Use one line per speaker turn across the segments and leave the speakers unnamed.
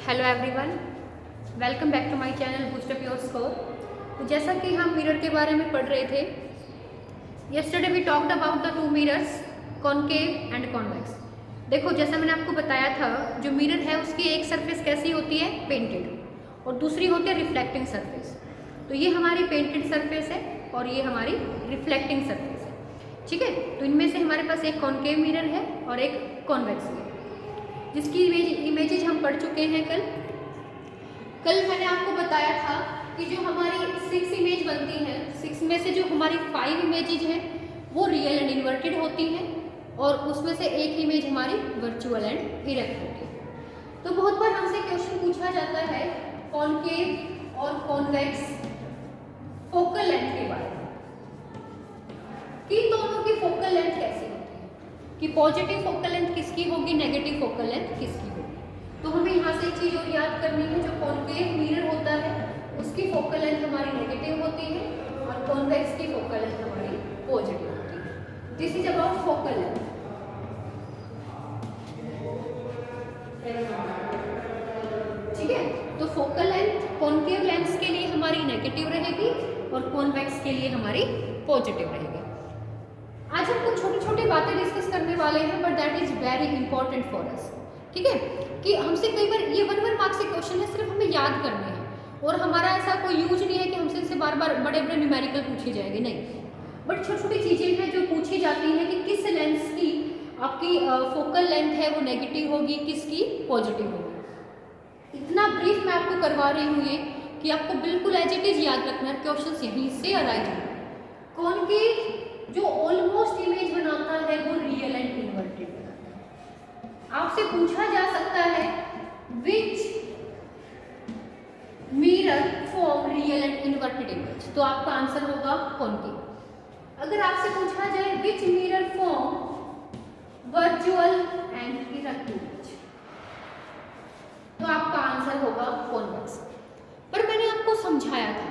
Hello everyone, welcome back to my channel boost up your score. तो जैसा कि हम मिरर के बारे में पढ़ रहे थे, yesterday we talked about the two mirrors, concave and convex. देखो, जैसा मैंने आपको बताया था, जो मिरर है उसकी एक सरफेस कैसी होती है, पेंटेड, और दूसरी होती है रिफ्लेक्टिंग सरफेस। तो ये हमारी पेंटेड सरफेस है और ये हमारी रिफ्लेक्टिंग सरफेस है। ठीक है, तो इनमें से हमारे पास एक कॉनकेव मिरर है और एक कॉन्वेक्स मिरर, जिसकी इमेजेज हम पढ़ चुके हैं कल मैंने आपको बताया था कि जो हमारी 6 इमेज बनती है, 6 में से जो हमारी 5 इमेजेज हैं वो रियल एंड इन्वर्टेड होती हैं और उसमें से एक इमेज हमारी वर्चुअल एंड इरेक्ट होती है। तो बहुत बार हमसे क्वेश्चन पूछा जाता है कॉनकेव और कॉन्वेक्स फोकल लेंथ के बारे में, कि दोनों की फोकल लेंथ कैसी होती है, कि पॉजिटिव फोकल लेंथ किसकी होगी, नेगेटिव फोकल लेंथ किसकी होगी। तो हमें यहाँ से एक चीज और याद करनी है, जो कॉनकेव मिरर होता है उसकी फोकल लेंथ हमारी नेगेटिव होती है और कॉन्वेक्स की फोकल लेंथ हमारी पॉजिटिव होती है। This is about focal length. ठीक है, तो फोकल लेंथ कॉनकेव लेंस के लिए हमारी नेगेटिव रहेगी और कॉन्वेक्स के लिए हमारी पॉजिटिव रहेगी। आज हम कुछ छोटी छोटी बातें डिस्कस करने वाले हैं, but that is very important for us. ठीक है, कि हमसे कई बार ये 1 मार्क्स के क्वेश्चन है, सिर्फ हमें याद करने हैं और हमारा ऐसा कोई यूज नहीं है कि हमसे इससे बार बार बड़े बड़े न्यूमेरिकल पूछे जाएंगे, नहीं। बट छोटी छोटी चीजें हैं जो पूछी जाती हैं कि किस लेंस की आपकी फोकल लेंथ है वो नेगेटिव होगी, किसकी पॉजिटिव होगी। इतना ब्रीफ मैं आपको करवा रही हूँ ये कि आपको बिल्कुल एज इट इज याद रखना है, क्वेश्चन यहीं से अराइज होंगे। कॉनकेव जो ऑलमोस्ट इमेज बनाता है वो रियल एंड इन्वर्टेड बनाता है। आपसे पूछा जा सकता है विच mirror form real and inverted image, तो आपका आंसर होगा कॉनकेव। अगर आपसे पूछा जाए विच mirror form virtual and erect image, तो आपका आंसर होगा कॉन्वेक्स। पर मैंने आपको समझाया था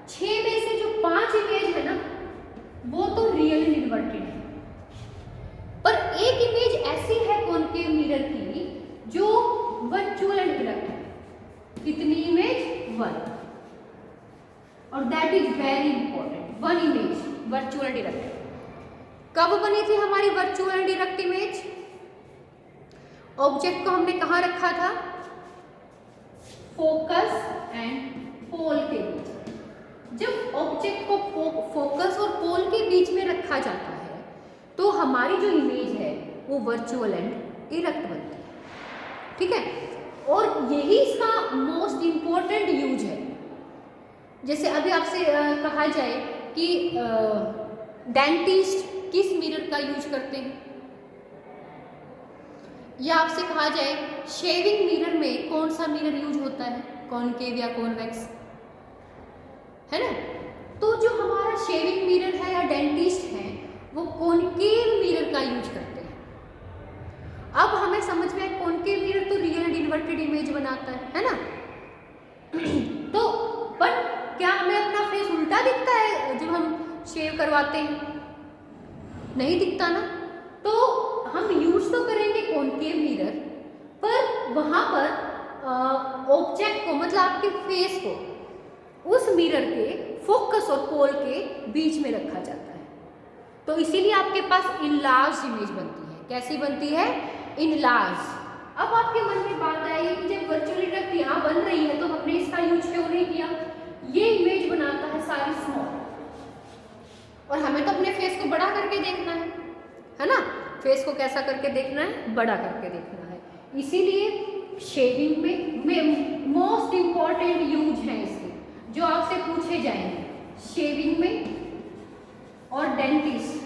6 में से जो 5 इमेज है ना वो तो रियल एंड इन्वर्टेड है, पर एक इमेज ऐसी है कॉनकेव मिरर की जो वर्चुअल एंड इरेक्ट है। कितनी इमेज? 1, और that is very important. 1 image virtual and erect. कब बनी थी हमारी virtual and erect image? Object को हमने कहां रखा था? फोकस एंड पोल के बीच। जब ऑब्जेक्ट को फोकस और पोल के बीच में रखा जाता है तो हमारी जो इमेज है वो वर्चुअल एंड इरेक्ट बनती है। ठीक है, और यही इसका मोस्ट इंपॉर्टेंट यूज है। जैसे अभी आपसे कहा जाए कि डेंटिस्ट किस मिरर का यूज करते हैं, या आपसे कहा जाए शेविंग मिरर में कौन सा मिरर यूज होता है, कॉनकेव या कॉन्वेक्स, है ना। तो जो हमारा शेविंग मिरर है या डेंटिस्ट है वो कॉनकेव मिरर का यूज करते हैं। अब हमें समझ में आया कॉनकेव मिरर तो रियल एंड इन्वर्टेड इमेज बनाता है ना। तो बट क्या हमें अपना फेस उल्टा दिखता है जब हम शेव करवाते हैं? नहीं दिखता ना। तो हम यूज तो करेंगे कॉनकेव मिरर, पर वहां पर ऑब्जेक्ट को, मतलब आपके फेस को, उस मिरर के फोकस और पोल के बीच में रखा जाता है। तो इसीलिए आपके पास इनलार्ज इमेज बनती है। कैसी बनती है? इनलार्ज। अब आपके मन में बात आई कि जब वर्चुअल इरेक्ट यहाँ बन रही है तो हमने इसका यूज क्यों नहीं किया? ये इमेज बनाता है सारी स्मॉल, और हमें तो अपने फेस को बड़ा करके देखना है ना। फेस को कैसा करके देखना है? बड़ा करके देखना है। इसीलिए शेविंग में मोस्ट इंपॉर्टेंट यूज है इसके, जो आपसे पूछे जाएंगे शेविंग में और डेंटिस्ट।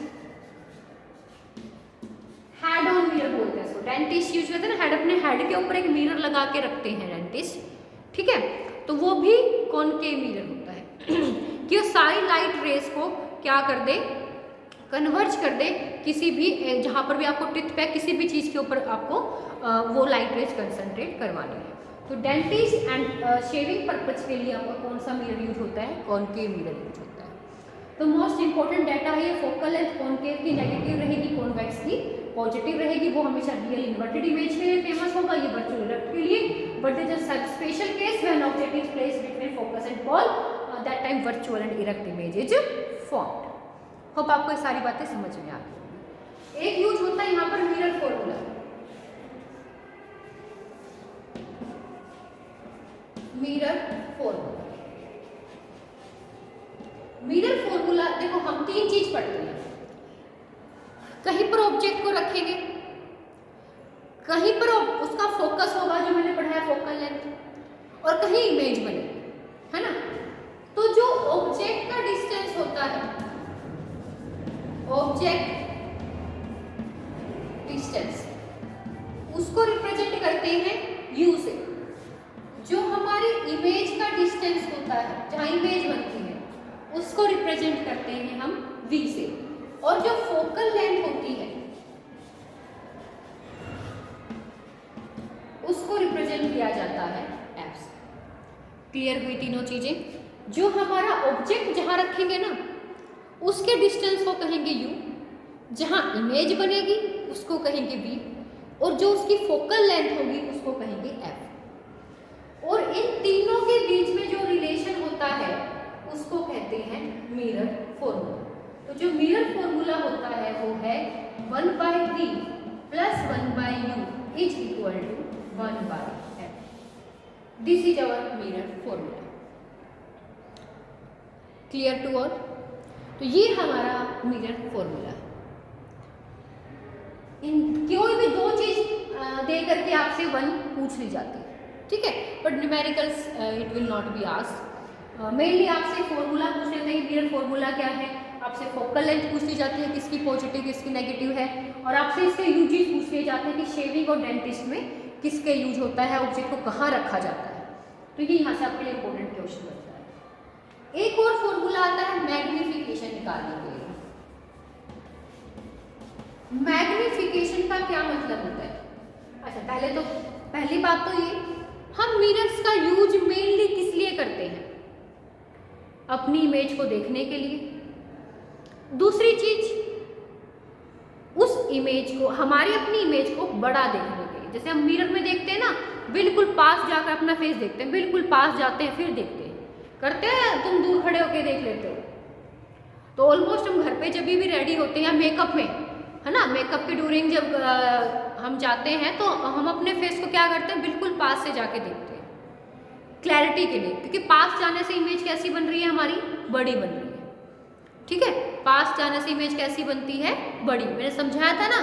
हेड ऑन मिरर बोलते हैं इसको, डेंटिस्ट यूज करते हैं ना, हेड, अपने हेड के ऊपर एक मिरर लगा के रखते हैं डेंटिस्ट। ठीक है, तो वो भी कॉनकेव मिरर होता है कि वो सारी लाइट रेस को क्या कर दे, कन्वर्ज कर दे किसी भी, जहां पर भी आपको टिथ पे किसी भी चीज के ऊपर आपको वो लाइट रेस कंसंट्रेट करवानी है। तो डेंटिस्ट एंड शेविंग पर्पज के लिए आपका कौन सा मिरर यूज होता है? कॉनकेव मिरर यूज होता है। तो मोस्ट इंपॉर्टेंट डाटा है ये फोकल लेंथ कॉनकेव की नेगेटिव रहेगी, कॉन्वेक्स की पॉजिटिव रहेगी। वो हमेशा रियल इन्वर्टेड इमेज के लिए फेमस होगा, ये वर्चुअल इरेक्ट के लिए। But this is such special case when object is placed between focus and ball, that time virtual and erect image is formed. Hope आपको ये सारी बातें समझ में आ गई। एक यूज होता है यहाँ पर mirror formula. Mirror formula, mirror formula देखो हम तीन चीज पढ़ते हैं। कहीं पर ऑब्जेक्ट को रखेंगे, कहीं पर उसका फोकस होगा जो मैंने पढ़ा है फोकल लेंथ, और कहीं इमेज बनेगी, है ना। तो जो ऑब्जेक्ट का डिस्टेंस होता है, ऑब्जेक्ट डिस्टेंस, उसको रिप्रेजेंट करते हैं U से। जो हमारी इमेज का डिस्टेंस होता है, जहां इमेज बनती है, उसको रिप्रेजेंट करते हैं हम V से। और जो फोकल लेंथ होती है उसको रिप्रेजेंट किया जाता है F से। क्लियर हुई तीनों चीजें? जो हमारा ऑब्जेक्ट जहां रखेंगे ना, उसके डिस्टेंस को कहेंगे U, जहां इमेज बनेगी उसको कहेंगे V, और जो उसकी फोकल लेंथ होगी उसको कहेंगे F। और इन तीनों के बीच में जो रिलेशन होता है उसको कहते हैं मिरर फॉर्मूला। तो जो मिरर फॉर्मूला होता है वो है 1/V plus 1/U is equal to 1/F। This is our mirror formula. Clear to all? तो ये हमारा मिरर फॉर्मूला। इन कोई भी दो चीज दे करके आपसे वन पूछ ली जाती है, ठीक है, but numericals it will not be asked. Mainly आपसे फॉर्मूला पूछ लेते हैं, मिरर फॉर्मूला क्या है, आपसे फोकल लेंथ पूछ ली जाती है, किसकी पॉजिटिव किसकी नेगेटिव है, और आपसे इसके यूजेस पूछ लिए जाते हैं कि शेविंग और डेंटिस्ट में किसके यूज होता है, ऑब्जेक्ट को कहाँ रखा जाता है। तो ये यहाँ से आपके लिए इंपॉर्टेंट क्वेश्चन बनता है। एक और फॉर्मूला आता है मैग्निफिकेशन निकालने के लिए। मैग्निफिकेशन का क्या मतलब होता है? अच्छा, पहली बात तो ये, हम मिरर्स का यूज मेनली किस लिए करते हैं? अपनी इमेज को देखने के लिए। दूसरी चीज, उस इमेज को, हमारी अपनी इमेज को बड़ा देखने के लिए। जैसे हम मिरर में देखते हैं ना, बिल्कुल पास जाकर अपना फेस देखते हैं, बिल्कुल पास जाते हैं फिर देखते हैं, करते हैं, तुम दूर खड़े होकर देख लेते हो। तो ऑलमोस्ट हम घर पे जब भी रेडी होते हैं, मेकअप में, है ना, मेकअप के ड्यूरिंग जब हम जाते हैं तो हम अपने फेस को क्या करते हैं, बिल्कुल पास से जाके देखते हैं क्लैरिटी के लिए, क्योंकि पास जाने से इमेज कैसी बन रही है, हमारी बड़ी बन रही है, ठीक है। पास जाने से इमेज कैसी बनती है, बड़ी। मैंने समझाया था ना,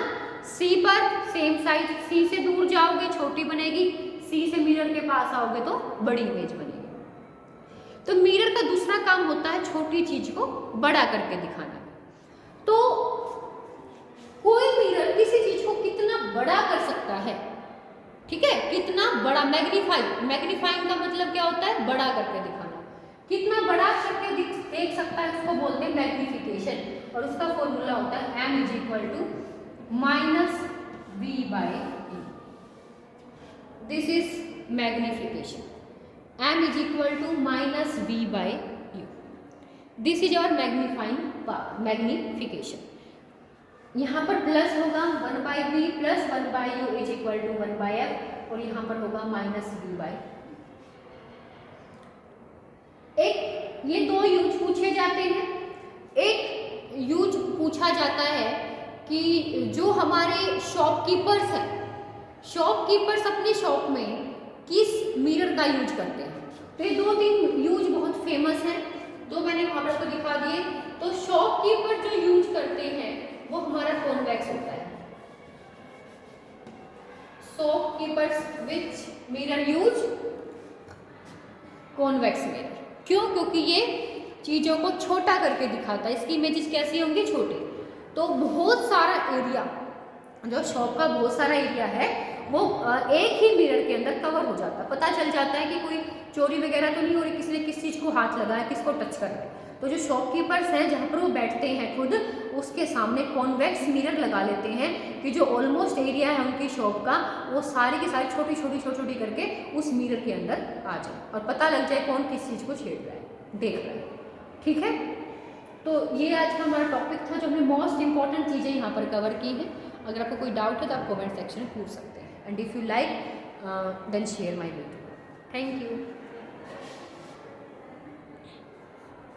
C पर सेम साइज, C से दूर जाओगे छोटी बनेगी, C से मिरर के पास आओगे तो बड़ी इमेज बनेगी। तो मिरर का दूसरा काम होता है छोटी चीज को बड़ा करके दिखाना। तो कोई मिरर किसी चीज को कितना बड़ा कर सकता है, ठीक है, कितना बड़ा, मैग्नीफाइंग का मतलब क्या होता है, बड़ा करके दिखाना। कितना बड़ा करके देख सकता है उसको बोलते हैं मैग्निफिकेशन, और उसका फॉर्मूला होता है m is equal to -v/e। This is magnification, m is equal to -v/u। This is our magnification. यहाँ पर प्लस होगा 1/v plus 1/u is equal to 1/f, और यहाँ पर होगा -v/। एक ये दो यूज पूछे जाते हैं। एक यूज पूछा जाता है कि जो हमारे शॉपकीपर्स हैं, शॉपकीपर्स अपनी शॉप में किस मिरर का यूज करते हैं। तो ये 2-3 यूज बहुत फेमस हैं, तो मैंने वहाँ पर आपको दिखा दिए। तो शॉपकीपर जो यूज करते हैं वो हमारा कॉन्वेक्स होता है। शॉपकीपर्स विच मिरर यूज कॉन्वेक्स मिरर। क्यों? क्योंकि ये चीजों को छोटा करके दिखाता है, इसकी इमेजेस कैसी होंगी, छोटे। तो बहुत सारा एरिया, जो शॉप का बहुत सारा एरिया है वो एक ही मिरर के अंदर कवर हो जाता है। पता चल जाता है कि कोई चोरी वगैरह तो नहीं हो रही, किसी ने किस चीज़ को हाथ लगाया, किसको टच कर रहा है। तो जो शॉपकीपर्स हैं जहाँ पर वो बैठते हैं खुद, उसके सामने कॉन्वेक्स मिरर लगा लेते हैं कि जो ऑलमोस्ट एरिया है उनकी शॉप का, वो सारी की सारी छोटी छोटी करके उस मिरर के अंदर आ जाए और पता लग जाए कौन किस चीज़ को छेड़ रहा है, देख रहा है। ठीक है, तो ये आज का हमारा टॉपिक था, जो हमने मोस्ट इंपॉर्टेंट चीज़ें यहाँ पर कवर की हैं। अगर आपको कोई डाउट है तो आप कमेंट सेक्शन में पूछ सकते हैं। And if you like then share my video. Thank you.